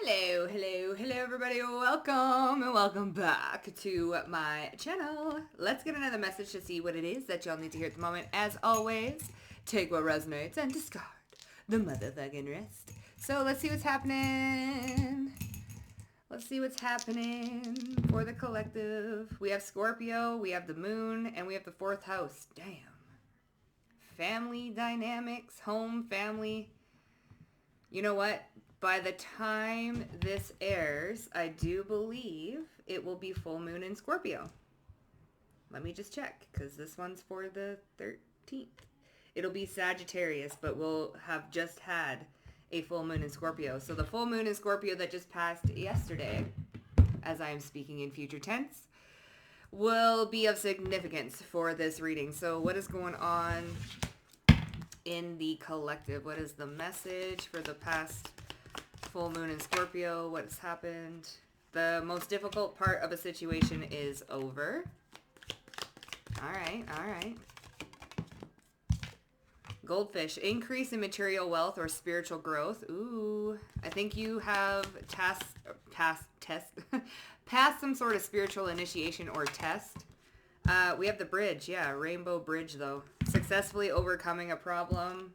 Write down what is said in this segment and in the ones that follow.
Hello everybody, welcome and welcome back to my channel. Let's get another message to see what it is that y'all need to hear at the moment. As always, take what resonates and discard the motherfucking rest. So let's see what's happening. Let's see what's happening for the collective. We have Scorpio, we have the moon, and we have the fourth house. Damn. Family dynamics, home, family. You know what? By the time this airs, I do believe it will be full moon in Scorpio. Let me just check, because this one's for the 13th. It'll be Sagittarius, but we'll have just had a full moon in Scorpio. So the full moon in Scorpio that just passed yesterday, as I am speaking in future tense, will be of significance for this reading. So what is going on in the collective? What is the message for the past full moon in Scorpio? What has happened? The most difficult part of a situation is over. All right. Goldfish, increase in material wealth or spiritual growth. Ooh, I think you have passed some sort of spiritual initiation or test. We have the bridge. Yeah, rainbow bridge though. Successfully overcoming a problem.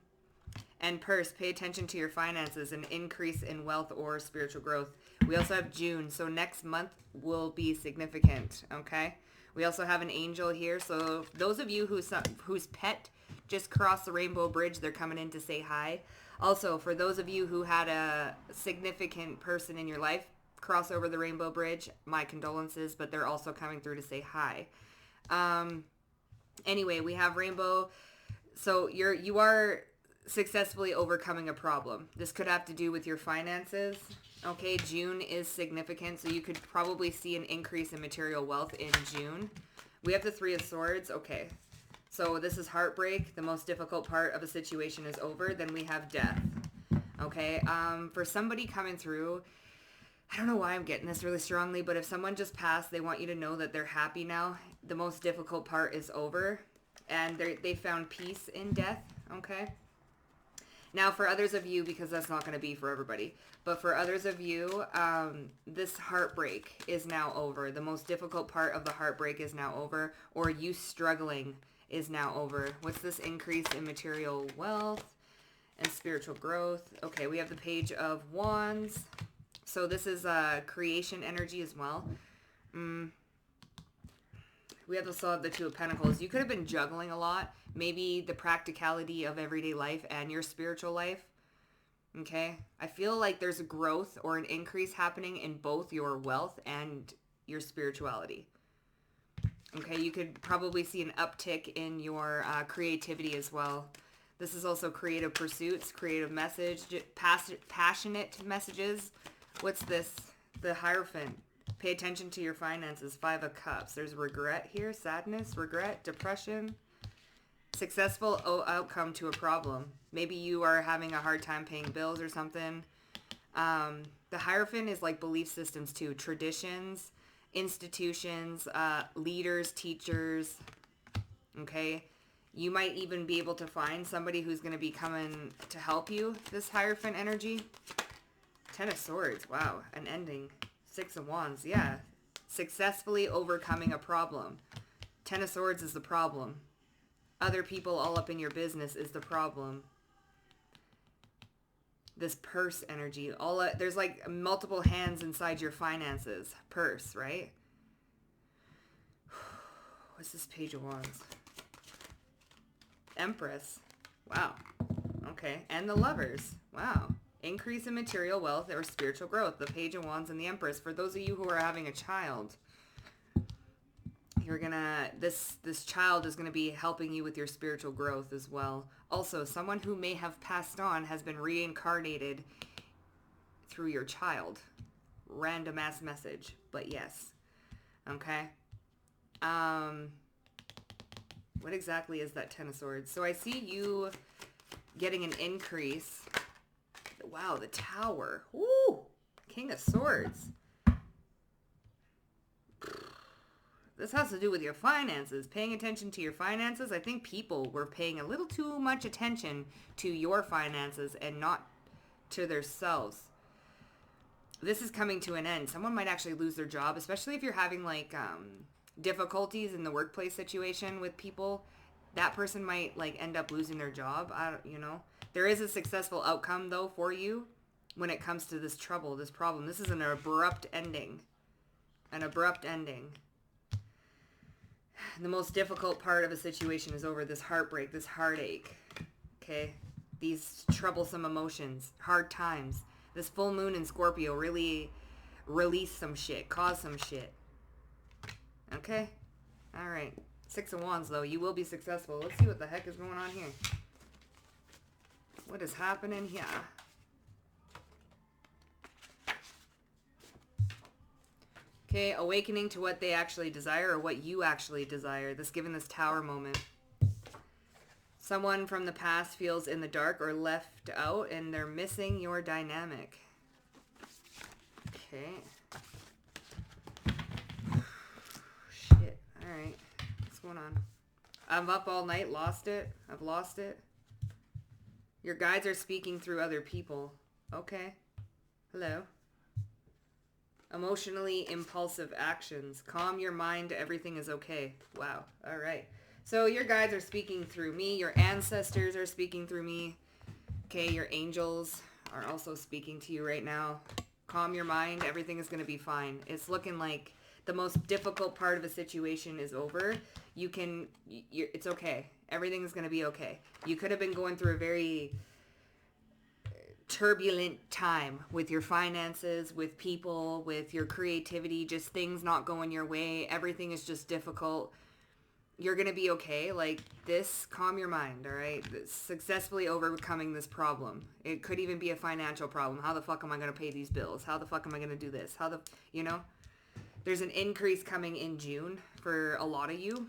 And purse, pay attention to your finances, an increase in wealth or spiritual growth. We also have June, so next month will be significant, okay? We also have an angel here, so those of you whose pet just crossed the rainbow bridge, they're coming in to say hi. Also, for those of you who had a significant person in your life cross over the rainbow bridge, my condolences, but they're also coming through to say hi. Anyway, we have rainbow, so you are successfully overcoming a problem. This could have to do with your finances. Okay, June is significant, so you could probably see an increase in material wealth in June. We have the Three of Swords. Okay, so this is heartbreak. The most difficult part of a situation is over. Then we have death. Okay, for somebody coming through, I don't know why I'm getting this really strongly, but if someone just passed, they want you to know that they're happy now. The most difficult part is over, and they found peace in death. Okay. Now, for others of you, because that's not going to be for everybody, but for others of you, this heartbreak is now over. The most difficult part of the heartbreak is now over, or you struggling is now over. What's this increase in material wealth and spiritual growth? Okay, we have the Page of Wands. So this is creation energy as well. We also have the Two of Pentacles. You could have been juggling a lot. Maybe the practicality of everyday life and your spiritual life. Okay? I feel like there's a growth or an increase happening in both your wealth and your spirituality. Okay? You could probably see an uptick in your creativity as well. This is also creative pursuits, creative message, passionate messages. What's this? The Hierophant. Pay attention to your finances. Five of Cups. There's regret here. Sadness, regret, depression. Successful outcome to a problem. Maybe you are having a hard time paying bills or something. The Hierophant is like belief systems too. Traditions, institutions, leaders, teachers. Okay? You might even be able to find somebody who's going to be coming to help you. This Hierophant energy. Ten of Swords. Wow. An ending. Six of Wands, yeah. Successfully overcoming a problem. Ten of Swords is the problem. Other people all up in your business is the problem. This purse energy. There's like multiple hands inside your finances. Purse, right? What's this Page of Wands? Empress. Wow. Okay. And the Lovers. Wow. Increase in material wealth or spiritual growth. The Page of Wands and the Empress. For those of you who are having a child, this child is gonna be helping you with your spiritual growth as well. Also, someone who may have passed on has been reincarnated through your child. Random ass message, but yes. Okay. What exactly is that Ten of Swords? So I see you getting an increase. Wow, the Tower. Woo! King of Swords. This has to do with your finances. Paying attention to your finances. I think people were paying a little too much attention to your finances and not to themselves. this is coming to an end. Someone might actually lose their job, especially if you're having like difficulties in the workplace situation with people. That person might like end up losing their job. There is a successful outcome though for you when it comes to this trouble, this problem. This is an abrupt ending. An abrupt ending. The most difficult part of a situation is over. This heartbreak, this heartache. Okay? These troublesome emotions, hard times. This full moon in Scorpio really release some shit, cause some shit. Okay? All right. 6 of Wands, though. You will be successful. Let's see what the heck is going on here. What is happening here? Okay, awakening to what they actually desire or what you actually desire. Given this Tower moment. Someone from the past feels in the dark or left out and they're missing your dynamic. Okay. Shit. Alright. What's going on? I'm up all night. Lost it. I've lost it. Your guides are speaking through other people. Okay. Hello. Emotionally impulsive actions. Calm your mind. Everything is okay. Wow. Alright. So your guides are speaking through me. Your ancestors are speaking through me. Okay, your angels are also speaking to you right now. Calm your mind. Everything is going to be fine. It's looking like the most difficult part of a situation is over. It's okay. Everything is going to be okay. You could have been going through a very turbulent time with your finances, with people, with your creativity, just things not going your way. Everything is just difficult. You're going to be okay. Like this, calm your mind, all right? Successfully overcoming this problem. It could even be a financial problem. How the fuck am I going to pay these bills? How the fuck am I going to do this? There's an increase coming in June for a lot of you.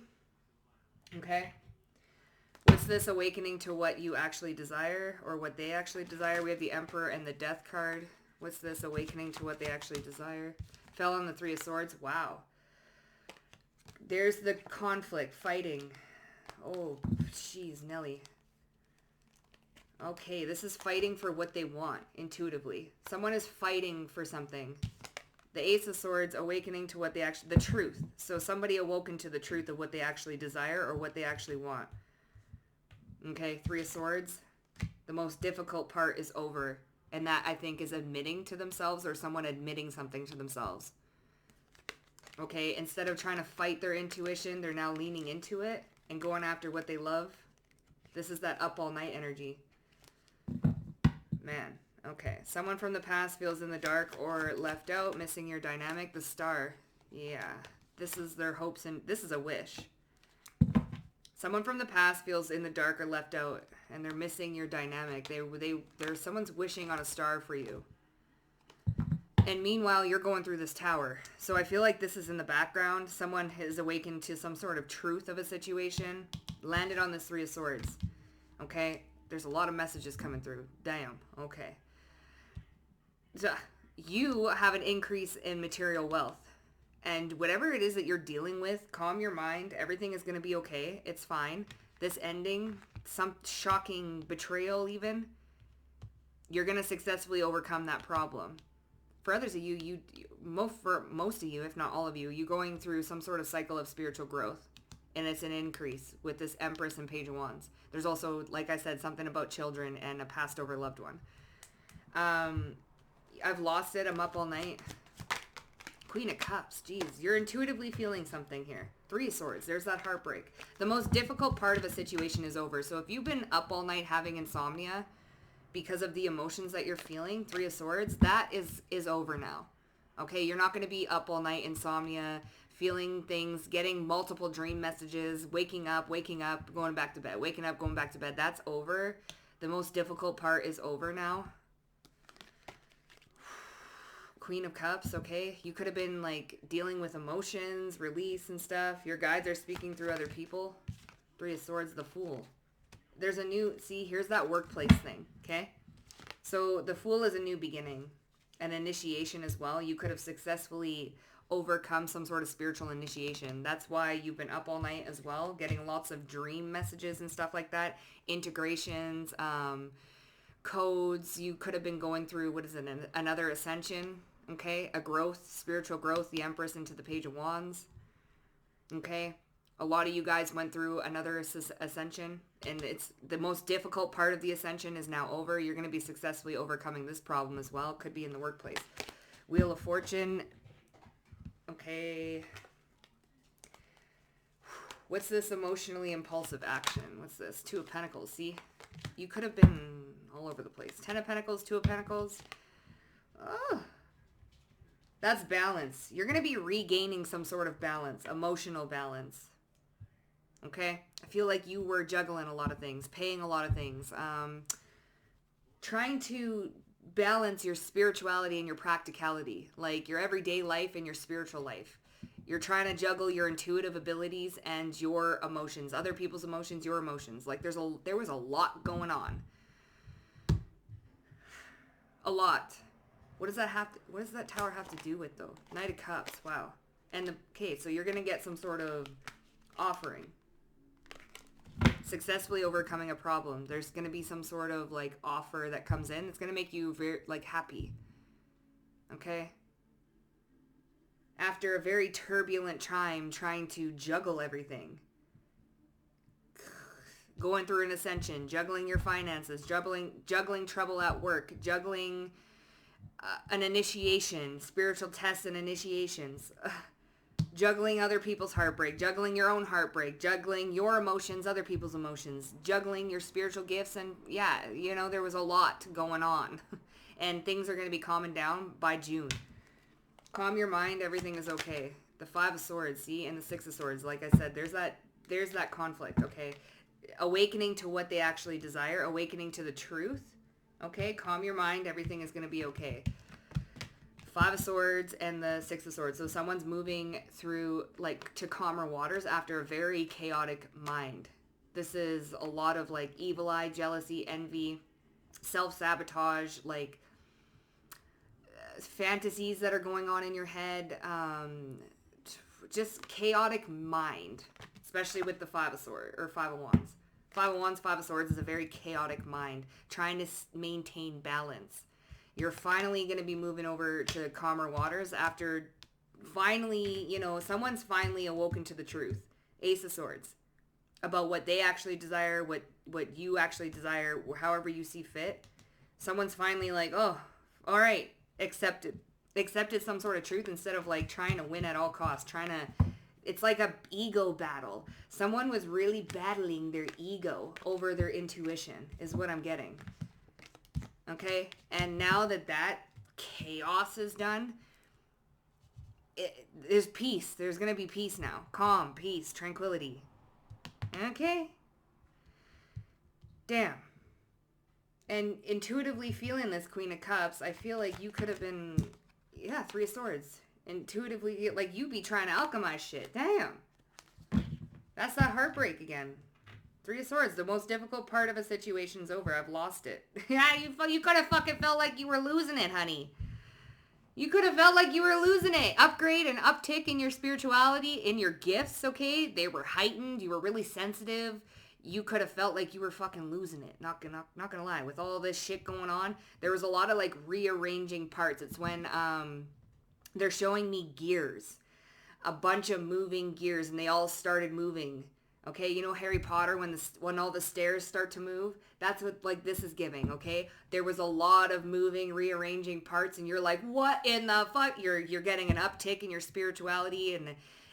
Okay? What's this awakening to what you actually desire or what they actually desire? We have the Emperor and the Death card. What's this awakening to what they actually desire? Fell on the Three of Swords. Wow. There's the conflict, fighting. Oh, jeez, Nelly. Okay, this is fighting for what they want, intuitively. Someone is fighting for something. The Ace of Swords, awakening to what the truth. So somebody awoken to the truth of what they actually desire or what they actually want. Okay, Three of Swords. The most difficult part is over. And that, I think, is admitting to themselves or someone admitting something to themselves. Okay, instead of trying to fight their intuition, they're now leaning into it and going after what they love. This is that up all night energy. Man, okay. Someone from the past feels in the dark or left out, missing your dynamic. The Star. Yeah, this is their hopes and this is a wish. Someone from the past feels in the dark or left out and they're missing your dynamic. Someone's wishing on a star for you. And meanwhile, you're going through this tower. So I feel like this is in the background. Someone has awakened to some sort of truth of a situation. Landed on this Three of Swords. Okay? There's a lot of messages coming through. Damn. Okay. So you have an increase in material wealth. And whatever it is that you're dealing with, calm your mind. Everything is going to be okay. It's fine. This ending, some shocking betrayal even, you're going to successfully overcome that problem. For others of you, for most of you, if not all of you, you're going through some sort of cycle of spiritual growth. And it's an increase with this Empress and Page of Wands. There's also, like I said, something about children and a passed over loved one. I've lost it. I'm up all night. Queen of Cups. Jeez, you're intuitively feeling something here. Three of Swords. There's that heartbreak. The most difficult part of a situation is over. So if you've been up all night having insomnia because of the emotions that you're feeling, Three of Swords, that is over now. Okay, you're not going to be up all night, insomnia, feeling things, getting multiple dream messages, waking up, going back to bed, waking up, going back to bed. That's over. The most difficult part is over now. Queen of Cups, okay? You could have been like dealing with emotions, release and stuff. Your guides are speaking through other people. Three of Swords, the Fool. There's here's that workplace thing, okay? So the Fool is a new beginning, an initiation as well. You could have successfully overcome some sort of spiritual initiation. That's why you've been up all night as well, getting lots of dream messages and stuff like that, integrations, codes. You could have been going through, what is it, another ascension, Okay? A growth, spiritual growth, the Empress into the Page of Wands. Okay? A lot of you guys went through another ascension, and it's the most difficult part of the ascension is now over. You're going to be successfully overcoming this problem as well. Could be in the workplace. Wheel of Fortune. Okay. What's this emotionally impulsive action? What's this? Two of Pentacles. See? You could have been all over the place. Ten of Pentacles, Two of Pentacles. Oh. That's balance. You're going to be regaining some sort of balance. Emotional balance. Okay? I feel like you were juggling a lot of things. Paying a lot of things. Trying to balance your spirituality and your practicality. Like your everyday life and your spiritual life. You're trying to juggle your intuitive abilities and your emotions. Other people's emotions, your emotions. Like there was a lot going on. A lot. What does that tower have to do with, though? Knight of Cups. Wow. And okay, so you're going to get some sort of offering. Successfully overcoming a problem. There's going to be some sort of like offer that comes in. It's going to make you very like happy. Okay? After a very turbulent time trying to juggle everything. Going through an ascension, juggling your finances, juggling trouble at work, juggling an initiation, spiritual tests and initiations, juggling other people's heartbreak, juggling your own heartbreak, juggling your emotions, other people's emotions, juggling your spiritual gifts, and yeah, there was a lot going on. And things are going to be calming down by June. Calm your mind, everything is okay. The Five of Swords, see, and the Six of Swords, like I said, there's that conflict, okay? Awakening to what they actually desire, awakening to the truth, okay? Calm your mind, everything is going to be okay. Five of Swords and the Six of Swords. So someone's moving through, like, to calmer waters after a very chaotic mind. This is a lot of, like, evil eye, jealousy, envy, self-sabotage, like, fantasies that are going on in your head, just chaotic mind, especially with the Five of Swords, or Five of Wands. Five of Wands, Five of Swords is a very chaotic mind, trying to maintain balance. You're finally going to be moving over to calmer waters after finally, someone's finally awoken to the truth. Ace of Swords. About what they actually desire, what you actually desire, however you see fit. Someone's finally like, oh, all right, accepted some sort of truth instead of like trying to win at all costs, it's like a ego battle. Someone was really battling their ego over their intuition is what I'm getting. Okay? And now that chaos is done, there's peace. There's going to be peace now. Calm, peace, tranquility. Okay? Damn. And intuitively feeling this Queen of Cups, I feel like you could have been, Three of Swords. Intuitively, like, you be trying to alchemize shit. Damn. That's that heartbreak again. Three of Swords, the most difficult part of a situation's over. I've lost it. Yeah, you could have fucking felt like you were losing it, honey. You could have felt like you were losing it. Upgrade and uptick in your spirituality, in your gifts, okay? They were heightened. You were really sensitive. You could have felt like you were fucking losing it. Not gonna lie. With all this shit going on, there was a lot of, like, rearranging parts. It's when, they're showing me gears. A bunch of moving gears, and they all started moving. Okay, you know Harry Potter, when all the stairs start to move? That's what, like, this is giving, okay? There was a lot of moving, rearranging parts, and you're like, what in the fuck? You're getting an uptick in your spirituality and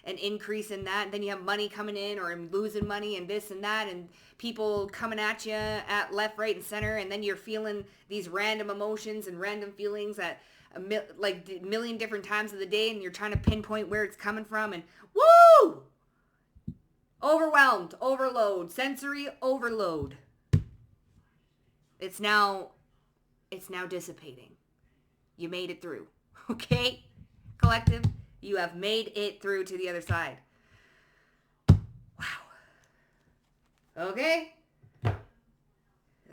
an increase in that. And then you have money coming in or losing money and this and that, and people coming at you at left, right, and center, and then you're feeling these random emotions and random feelings at a million different times of the day, and you're trying to pinpoint where it's coming from, and woo! Overwhelmed, overload, sensory overload. It's now dissipating. You made it through. Okay? Collective, you have made it through to the other side. Wow. Okay?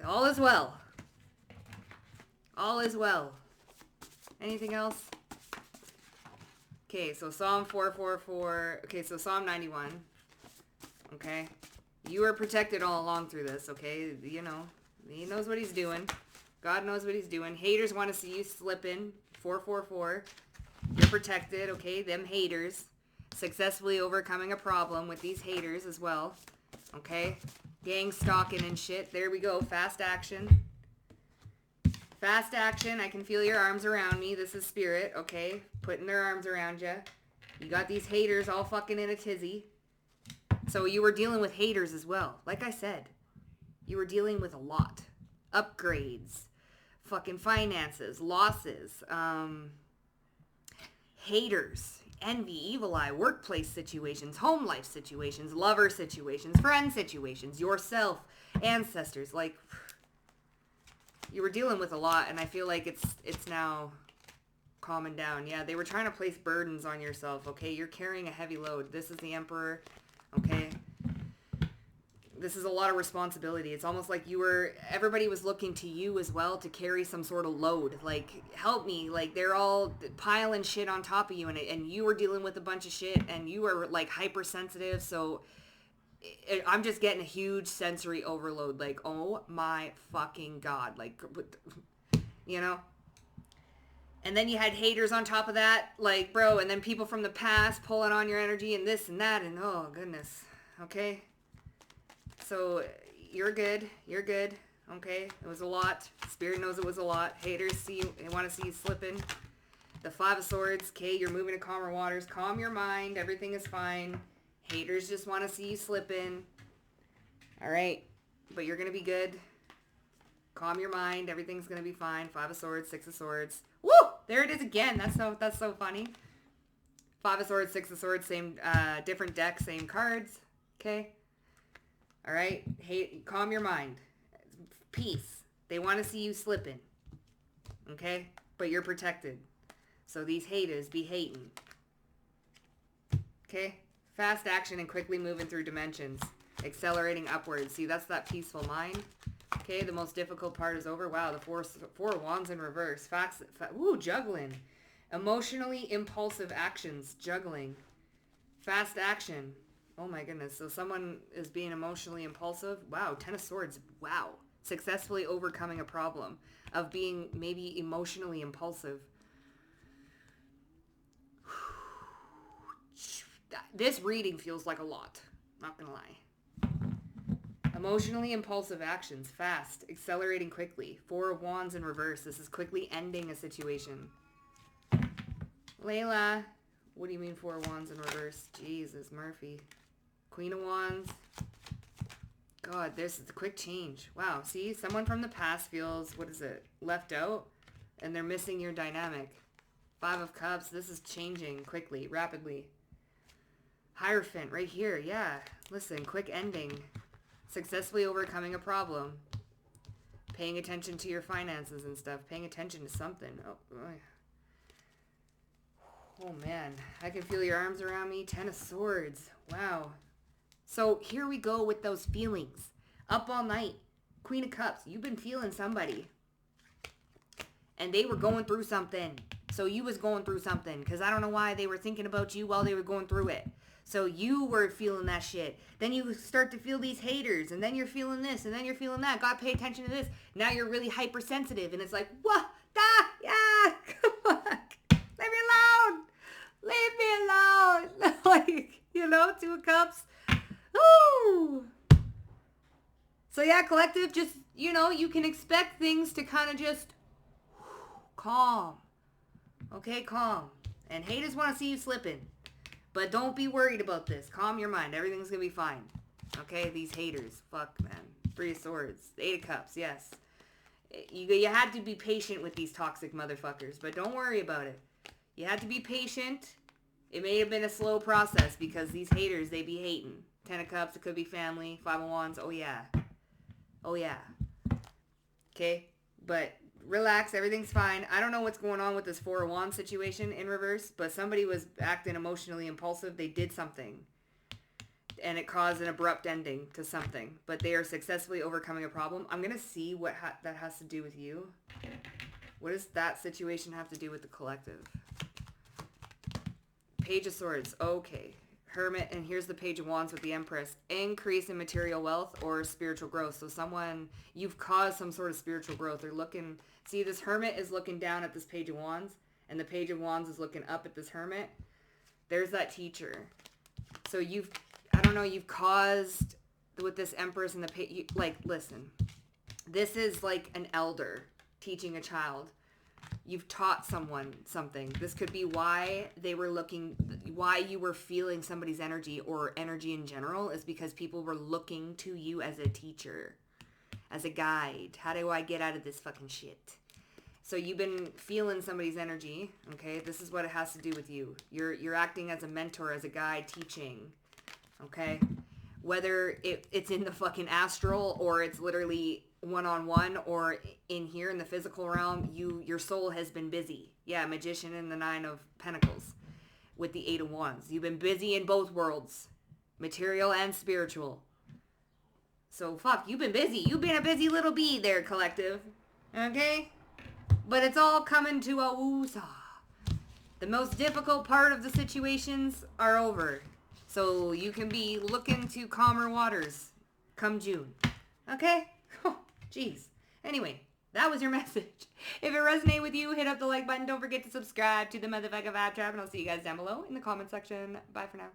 All is well. All is well. Anything else? Okay, so Psalm 444. Okay, so Psalm 91. Okay? You are protected all along through this, okay? He knows what he's doing. God knows what he's doing. Haters want to see you slipping. 444. You're protected, okay? Them haters. Successfully overcoming a problem with these haters as well. Okay? Gang stalking and shit. There we go. Fast action. Fast action. I can feel your arms around me. This is spirit, okay? Putting their arms around you. You got these haters all fucking in a tizzy. So you were dealing with haters as well. Like I said, you were dealing with a lot. Upgrades. Fucking finances. Losses. Haters. Envy, evil eye, workplace situations, home life situations, lover situations, friend situations, yourself, ancestors. Like, you were dealing with a lot, and I feel like it's now calming down. Yeah, they were trying to place burdens on yourself, okay? You're carrying a heavy load. This is the Emperor, okay? This is a lot of responsibility. It's almost like everybody was looking to you as well to carry some sort of load. Like, help me. Like, they're all piling shit on top of you, and you were dealing with a bunch of shit, and you were, like, hypersensitive, so I'm just getting a huge sensory overload. Like, oh my fucking God. Like, you know? And then you had haters on top of that, like, bro, and then people from the past pulling on your energy and this and that, and oh, goodness. Okay? So, you're good. You're good. Okay? It was a lot. Spirit knows it was a lot. Haters they want to see you slipping. The Five of Swords. Okay, you're moving to calmer waters. Calm your mind. Everything is fine. Haters just want to see you slipping. Alright? But you're going to be good. Calm your mind. Everything's going to be fine. Five of Swords. Six of Swords. Woo! There it is again. That's so funny. Five of Swords. Six of Swords. Same, different deck. Same cards. Okay? All right? Calm your mind. Peace. They want to see you slipping. Okay? But you're protected. So these haters be hating. Okay? Fast action and quickly moving through dimensions. Accelerating upwards. See, that's that peaceful mind. Okay, the most difficult part is over. Wow, the four of wands in reverse. Juggling. Emotionally impulsive actions. Juggling. Fast action. Oh my goodness. So someone is being emotionally impulsive. Wow. Ten of Swords. Wow. Successfully overcoming a problem of being maybe emotionally impulsive. This reading feels like a lot. Not gonna lie. Emotionally impulsive actions. Fast. Accelerating quickly. Four of Wands in reverse. This is quickly ending a situation. Layla. What do you mean Four of Wands in reverse? Jesus, Murphy. Queen of Wands. God, this is a quick change. Wow, see? Someone from the past feels, left out? And they're missing your dynamic. Five of Cups. This is changing quickly, rapidly. Hierophant, right here. Yeah. Listen, quick ending. Successfully overcoming a problem. Paying attention to your finances and stuff. Paying attention to something. Oh man. I can feel your arms around me. Ten of Swords. Wow. So here we go with those feelings. Up all night. Queen of Cups. You've been feeling somebody. And they were going through something. So you was going through something. Because I don't know why they were thinking about you while they were going through it. So you were feeling that shit. Then you start to feel these haters. And then you're feeling this. And then you're feeling that. God, pay attention to this. Now you're really hypersensitive. And it's like, what? Yeah. Come on. Leave me alone. Leave me alone. Like, Two of Cups. Ooh. So yeah, collective, just, you can expect things to kind of just calm. Okay, calm. And haters want to see you slipping. But don't be worried about this. Calm your mind. Everything's going to be fine. Okay, these haters. Fuck, man. Three of Swords. Eight of Cups, yes. You had to be patient with these toxic motherfuckers. But don't worry about it. You had to be patient. It may have been a slow process because these haters, they be hating. Ten of Cups, it could be family. Five of Wands, oh yeah. Oh yeah. Okay? But relax, everything's fine. I don't know what's going on with this Four of Wands situation in reverse, but somebody was acting emotionally impulsive. They did something. And it caused an abrupt ending to something. But they are successfully overcoming a problem. I'm going to see what that has to do with you. What does that situation have to do with the collective? Page of Swords. Okay. Hermit, and here's the Page of Wands with the Empress. Increase in material wealth or spiritual growth. So you've caused some sort of spiritual growth. They're looking, see, this Hermit is looking down at this Page of Wands, and the Page of Wands is looking up at this Hermit. There's that teacher. So you've caused, with this Empress and the Page, listen, this is like an elder teaching a child. You've taught someone something. This could be why why you were feeling somebody's energy or energy in general is because people were looking to you as a teacher, as a guide. How do I get out of this fucking shit? So you've been feeling somebody's energy, okay? This is what it has to do with you. You're acting as a mentor, as a guide, teaching, okay? Whether it's in the fucking astral or it's literally one-on-one or in here in the physical realm, your soul has been busy. Yeah, Magician and the 9 of Pentacles with the 8 of Wands. You've been busy in both worlds, material and spiritual. So fuck, you've been busy. You've been a busy little bee there, collective. Okay? But it's all coming to a woo-saw. The most difficult part of the situations are over. So you can be looking to calmer waters come June. Okay? Oh, jeez. Anyway, that was your message. If it resonated with you, hit up the like button. Don't forget to subscribe to the motherfucking Vibe Trap, and I'll see you guys down below in the comment section. Bye for now.